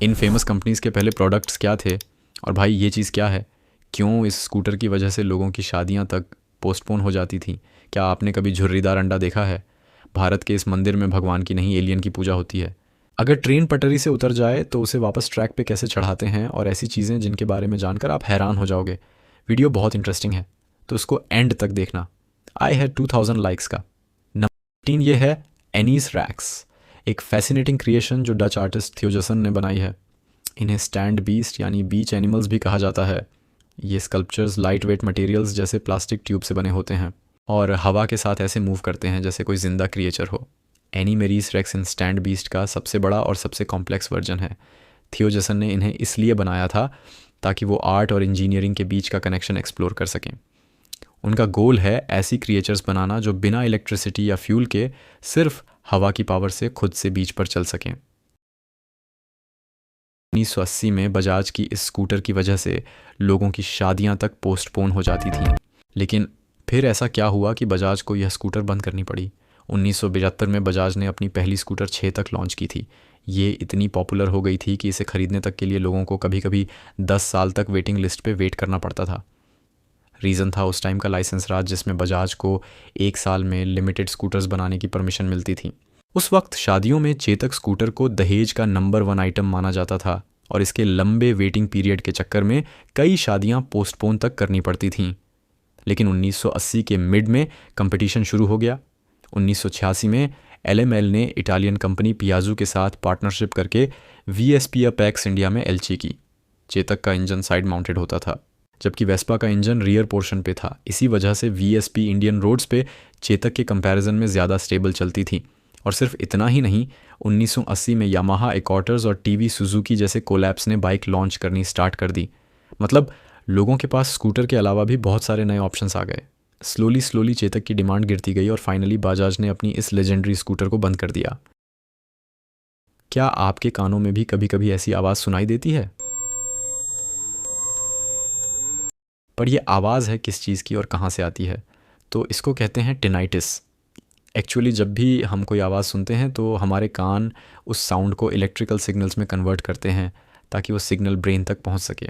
इन famous companies के पहले products क्या थे, और भाई ये चीज़ क्या है, क्यों इस स्कूटर की वजह से लोगों की शादियां तक पोस्टपोन हो जाती थी। क्या आपने कभी झुर्रीदार अंडा देखा है? भारत के इस मंदिर में भगवान की नहीं एलियन की पूजा होती है। अगर ट्रेन पटरी से उतर जाए तो उसे वापस ट्रैक पे कैसे चढ़ाते हैं, और ऐसी चीज़ें जिनके बारे में जानकर आप हैरान हो जाओगे। वीडियो बहुत इंटरेस्टिंग है, तो उसको एंड तक देखना। आई है 2000 लाइक्स का। नंबर 18 ये है एनीस रैक्स, एक फैसिनेटिंग क्रिएशन जो डच आर्टिस्ट थियोजसन ने बनाई है। इन्हें स्टैंड बीस्ट यानी बीच एनिमल्स भी कहा जाता है। ये स्कल्पचर्स लाइट वेट मटेरियल्स जैसे प्लास्टिक ट्यूब से बने होते हैं और हवा के साथ ऐसे मूव करते हैं जैसे कोई जिंदा क्रिएचर हो। Animaris Rex in strandbeest का सबसे बड़ा और सबसे कॉम्प्लेक्स वर्जन है। थियोजसन ने इन्हें इसलिए बनाया था ताकि वो आर्ट और इंजीनियरिंग के बीच का कनेक्शन एक्सप्लोर कर सकें। उनका गोल है ऐसी क्रिएचर्स बनाना जो बिना इलेक्ट्रिसिटी या फ्यूल के सिर्फ हवा की पावर से खुद से बीच पर चल सकें। 1980 में बजाज की इस स्कूटर की वजह से लोगों की शादियां तक पोस्टपोन हो जाती थीं। लेकिन फिर ऐसा क्या हुआ कि बजाज को यह स्कूटर बंद करनी पड़ी। 1972 में बजाज ने अपनी पहली स्कूटर 6 तक लॉन्च की थी। ये इतनी पॉपुलर हो गई थी कि इसे खरीदने तक के लिए लोगों को कभी कभी 10 साल तक वेटिंग लिस्ट पे वेट करना पड़ता था। रीज़न था उस टाइम का लाइसेंस राज, जिसमें बजाज को 1 साल में लिमिटेड स्कूटर्स बनाने की परमिशन मिलती थी। उस वक्त शादियों में चेतक स्कूटर को दहेज का नंबर 1 आइटम माना जाता था, और इसके लंबे वेटिंग पीरियड के चक्कर में कई शादियां पोस्टपोन तक करनी पड़ती थीं। लेकिन 1980 के मिड में कंपटीशन शुरू हो गया। 1986 में LML ने इटालियन कंपनी पियाजो के साथ पार्टनरशिप करके VSP अपेक्स इंडिया में एलची की। चेतक का इंजन साइड माउंटेड होता था, जबकि वेस्पा का इंजन रियर पोर्शन पे था। इसी वजह से VSP इंडियन रोड्स पे चेतक के कंपैरिजन में ज़्यादा स्टेबल चलती थी। और सिर्फ इतना ही नहीं, 1980 में यामाहा एक्वाटर्स और टीवी सुजुकी जैसे कोलैब्स ने बाइक लॉन्च करनी स्टार्ट कर दी। मतलब लोगों के पास स्कूटर के अलावा भी बहुत सारे नए ऑप्शंस आ गए। स्लोली चेतक की डिमांड गिरती गई और फाइनली बजाज ने अपनी इस लेजेंडरी स्कूटर को बंद कर दिया। क्या आपके कानों में भी कभी कभी ऐसी आवाज़ सुनाई देती है? पर यह आवाज़ है किस चीज़ की और कहाँ से आती है? तो इसको कहते हैं टिनाइटिस। एक्चुअली जब भी हम कोई आवाज़ सुनते हैं तो हमारे कान उस साउंड को इलेक्ट्रिकल सिग्नल्स में कन्वर्ट करते हैं ताकि वो सिग्नल ब्रेन तक पहुंच सके।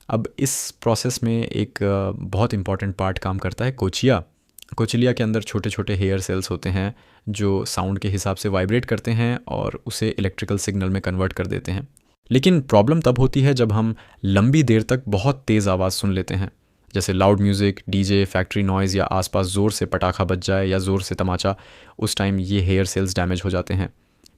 अब इस प्रोसेस में एक बहुत इंपॉर्टेंट पार्ट काम करता है कोचिया। कोचिलिया के अंदर छोटे छोटे हेयर सेल्स होते हैं जो साउंड के हिसाब से वाइब्रेट करते हैं और उसे इलेक्ट्रिकल सिग्नल में कन्वर्ट कर देते हैं। लेकिन प्रॉब्लम तब होती है जब हम लंबी देर तक बहुत तेज़ आवाज़ सुन लेते हैं, जैसे loud music, DJ, factory noise या आसपास ज़ोर से पटाखा बज जाए या ज़ोर से तमाचा। उस टाइम ये हेयर सेल्स डैमेज हो जाते हैं।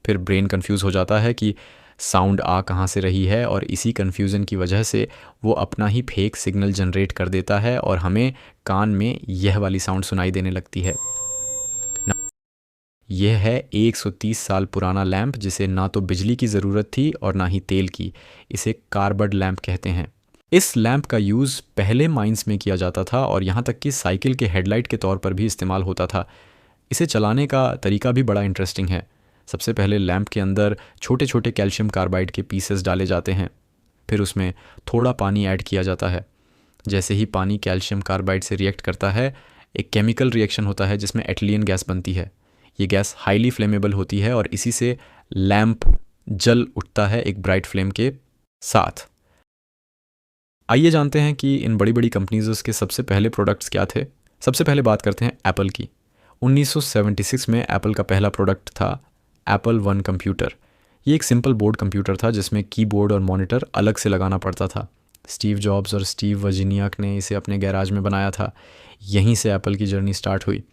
फिर ब्रेन कंफ्यूज हो जाता है कि साउंड आ कहाँ से रही है, और इसी कन्फ्यूज़न की वजह से वो अपना ही फेक सिग्नल जनरेट कर देता है और हमें कान में यह वाली साउंड सुनाई देने लगती है। यह है 130 साल पुराना लैंप, जिसे ना तो बिजली की ज़रूरत थी और ना ही तेल की। इसे कार्बड लैंप कहते हैं। इस लैंप का यूज़ पहले माइंस में किया जाता था और यहाँ तक कि साइकिल के हेडलाइट के तौर पर भी इस्तेमाल होता था। इसे चलाने का तरीका भी बड़ा इंटरेस्टिंग है। सबसे पहले लैंप के अंदर छोटे छोटे कैल्शियम कार्बाइड के पीसेस डाले जाते हैं। फिर उसमें थोड़ा पानी ऐड किया जाता है। जैसे ही पानी कैल्शियम कार्बाइड से रिएक्ट करता है, एक केमिकल रिएक्शन होता है जिसमें एथिलीन गैस बनती है। ये गैस हाईली फ्लेमेबल होती है और इसी से लैंप जल उठता है एक ब्राइट फ्लेम के साथ। आइए जानते हैं कि इन बड़ी बड़ी कंपनीज़ के सबसे पहले प्रोडक्ट्स क्या थे। सबसे पहले बात करते हैं एप्पल की। 1976 में एप्पल का पहला प्रोडक्ट था एप्पल वन कंप्यूटर। ये एक सिंपल बोर्ड कंप्यूटर था जिसमें कीबोर्ड और मॉनिटर अलग से लगाना पड़ता था। स्टीव जॉब्स और स्टीव वजिनियाक ने इसे अपने गैराज में बनाया था। यहीं से एप्पल की जर्नी स्टार्ट हुई।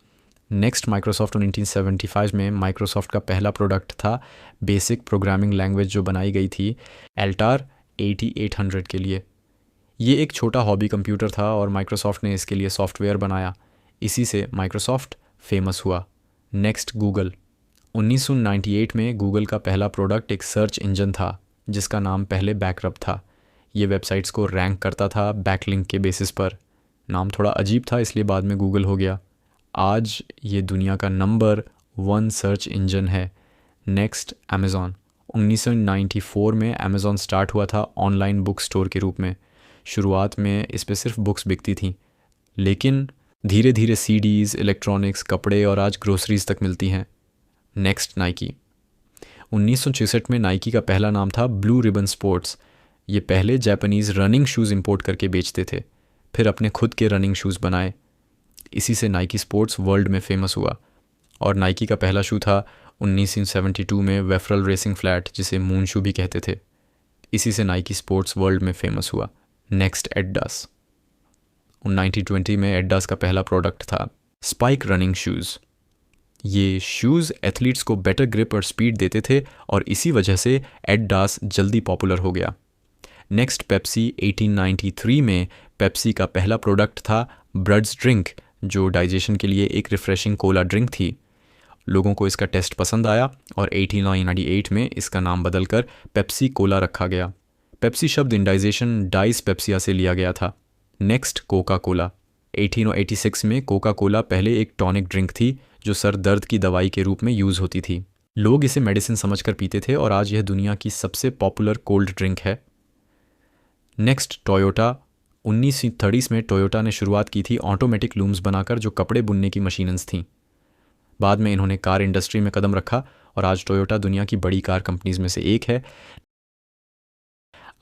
नेक्स्ट माइक्रोसॉफ्ट 1975 में माइक्रोसॉफ्ट का पहला प्रोडक्ट था बेसिक प्रोग्रामिंग लैंग्वेज जो बनाई गई थी एल्टार 8800 के लिए। ये एक छोटा हॉबी कंप्यूटर था और माइक्रोसॉफ्ट ने इसके लिए सॉफ्टवेयर बनाया। इसी से माइक्रोसॉफ्ट फेमस हुआ। Next Google. 1998 में गूगल का पहला प्रोडक्ट एक सर्च इंजन था जिसका नाम पहले बैकरब था। ये वेबसाइट्स को रैंक करता था बैकलिंक के बेसिस पर। नाम थोड़ा अजीब था इसलिए बाद में गूगल हो गया। आज ये दुनिया का नंबर 1 सर्च इंजन है। Next Amazon. 1994 में अमेज़ॉन स्टार्ट हुआ था ऑनलाइन बुक स्टोर के रूप में। शुरुआत में इस पे सिर्फ बुक्स बिकती थीं, लेकिन धीरे धीरे सीडीज़, इलेक्ट्रॉनिक्स, कपड़े और आज ग्रोसरीज तक मिलती हैं। Next Nike. 1966 में नाइकी का पहला नाम था ब्लू रिबन स्पोर्ट्स। ये पहले जापानीज़ रनिंग शूज़ इंपोर्ट करके बेचते थे, फिर अपने खुद के रनिंग शूज़ बनाए। इसी से नाइकी स्पोर्ट्स वर्ल्ड में फेमस हुआ। और नाइकी का पहला शू था 1972 में वेफरल रेसिंग फ्लैट, जिसे मून शू भी कहते थे। इसी से नाइकी स्पोर्ट्स वर्ल्ड में फेमस हुआ। Next Adidas. 1920 में एडिडास का पहला प्रोडक्ट था स्पाइक रनिंग शूज़। ये शूज़ एथलीट्स को बेटर ग्रिप और स्पीड देते थे और इसी वजह से एडिडास जल्दी पॉपुलर हो गया। Next Pepsi. 1893 में पेप्सी का पहला प्रोडक्ट था ब्रड्स ड्रिंक, जो डाइजेशन के लिए एक रिफ़्रेशिंग कोला ड्रिंक थी। लोगों को इसका टेस्ट पसंद आया और 1898 में इसका नाम बदलकर पेप्सी कोला रखा गया। पेप्सी शब्द इंडाइजेशन डाइस पेप्सिया से लिया गया था। Next Coca Cola. 1886 में कोका कोला पहले एक टॉनिक ड्रिंक थी जो सर दर्द की दवाई के रूप में यूज़ होती थी। लोग इसे मेडिसिन समझकर पीते थे और आज यह दुनिया की सबसे पॉपुलर कोल्ड ड्रिंक है। Next Toyota. 1930 में टोयोटा ने शुरुआत की थी ऑटोमेटिक लूम्स बनाकर, जो कपड़े बुनने की मशीन्स थीं। बाद में इन्होंने कार इंडस्ट्री में कदम रखा और आज टोयोटा दुनिया की बड़ी कार कंपनीज में से एक है।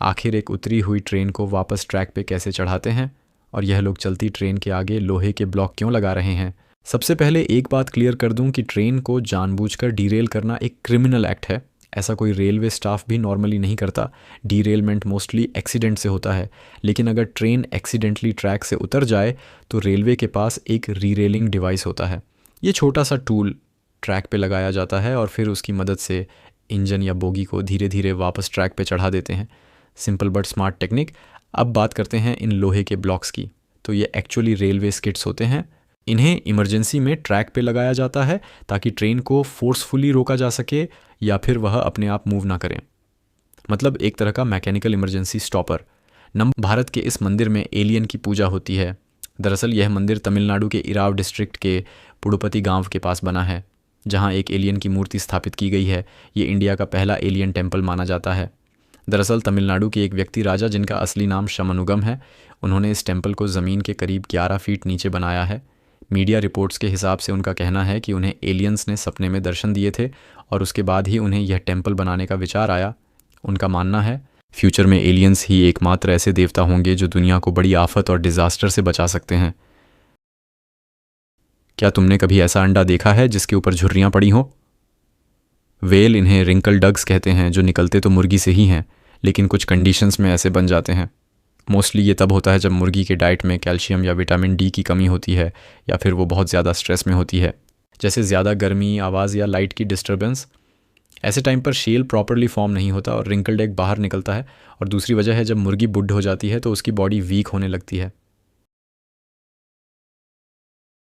आखिर एक उतरी हुई ट्रेन को वापस ट्रैक पे कैसे चढ़ाते हैं, और यह लोग चलती ट्रेन के आगे लोहे के ब्लॉक क्यों लगा रहे हैं? सबसे पहले एक बात क्लियर कर दूं कि ट्रेन को जानबूझकर डीरेल करना एक क्रिमिनल एक्ट है। ऐसा कोई रेलवे स्टाफ भी नॉर्मली नहीं करता। डीरेलमेंट मोस्टली एक्सीडेंट से होता है, लेकिन अगर ट्रेन एक्सीडेंटली ट्रैक से उतर जाए तो रेलवे के पास एक रीरेलिंग डिवाइस होता है। ये छोटा सा टूल ट्रैक पे लगाया जाता है और फिर उसकी मदद से इंजन या बोगी को धीरे धीरे वापस ट्रैक पे चढ़ा देते हैं। Simple but smart technique. अब बात करते हैं इन लोहे के ब्लॉक्स की। तो ये एक्चुअली रेलवे स्किड्स होते हैं। इन्हें इमरजेंसी में ट्रैक पे लगाया जाता है ताकि ट्रेन को फोर्सफुली रोका जा सके या फिर वह अपने आप मूव ना करें। मतलब एक तरह का मैकेनिकल इमरजेंसी स्टॉपर। भारत के इस मंदिर में एलियन की पूजा होती है। दरअसल यह मंदिर तमिलनाडु के इराव डिस्ट्रिक्ट के पुडुपति गांव के पास बना है, जहां एक एलियन की मूर्ति स्थापित की गई है। ये इंडिया का पहला एलियन टेम्पल माना जाता है। दरअसल तमिलनाडु के एक व्यक्ति राजा, जिनका असली नाम शमनुगम है, उन्होंने इस टेम्पल को ज़मीन के करीब 11 फीट नीचे बनाया है। मीडिया रिपोर्ट्स के हिसाब से उनका कहना है कि उन्हें एलियंस ने सपने में दर्शन दिए थे और उसके बाद ही उन्हें यह टेम्पल बनाने का विचार आया। उनका मानना है फ्यूचर में एलियंस ही एकमात्र ऐसे देवता होंगे जो दुनिया को बड़ी आफत और डिज़ास्टर से बचा सकते हैं। क्या तुमने कभी ऐसा अंडा देखा है जिसके ऊपर झुर्रियाँ पड़ी हों? वेल इन्हें रिंकल डग्स कहते हैं, जो निकलते तो मुर्गी से ही हैं, लेकिन कुछ कंडीशंस में ऐसे बन जाते हैं। मोस्टली ये तब होता है जब मुर्गी के डाइट में कैल्शियम या विटामिन डी की कमी होती है, या फिर वो बहुत ज़्यादा स्ट्रेस में होती है, जैसे ज़्यादा गर्मी, आवाज़ या लाइट की डिस्टर्बेंस। ऐसे टाइम पर शेल प्रॉपरली फॉर्म नहीं होता और रिंकल्ड एग बाहर निकलता है। और दूसरी वजह है जब मुर्गी बुढ़ हो जाती है तो उसकी बॉडी वीक होने लगती है।